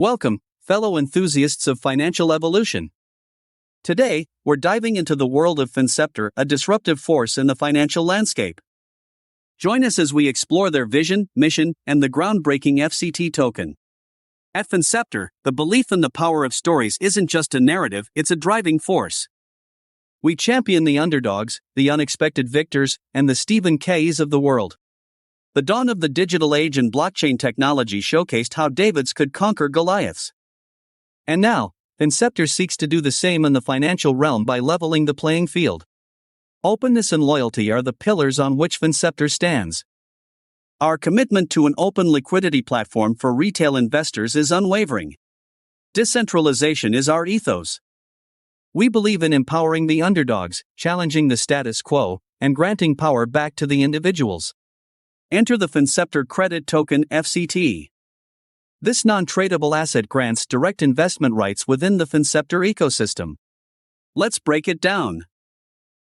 Welcome, fellow enthusiasts of financial evolution. Today, we're diving into the world of Finceptor, a disruptive force in the financial landscape. Join us as we explore their vision, mission, and the groundbreaking FCT token. At Finceptor, the belief in the power of stories isn't just a narrative, it's a driving force. We champion the underdogs, the unexpected victors, and the Stephen Kays of the world. The dawn of the digital age and blockchain technology showcased how Davids could conquer Goliaths. And now, Finceptor seeks to do the same in the financial realm by leveling the playing field. Openness and loyalty are the pillars on which Finceptor stands. Our commitment to an open liquidity platform for retail investors is unwavering. Decentralization is our ethos. We believe in empowering the underdogs, challenging the status quo, and granting power back to the individuals. Enter the Finceptor Credit Token FCT. This non-tradable asset grants direct investment rights within the Finceptor ecosystem. Let's break it down.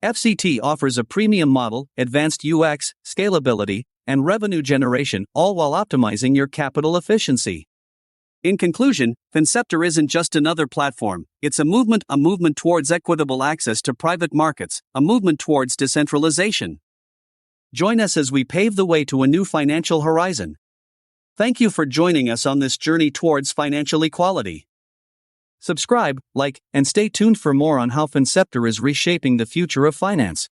FCT offers a premium model, advanced UX, scalability, and revenue generation, all while optimizing your capital efficiency. In conclusion, Finceptor isn't just another platform, it's a movement towards equitable access to private markets, a movement towards decentralization. Join us as we pave the way to a new financial horizon. Thank you for joining us on this journey towards financial equality. Subscribe, like, and stay tuned for more on how Finceptor is reshaping the future of finance.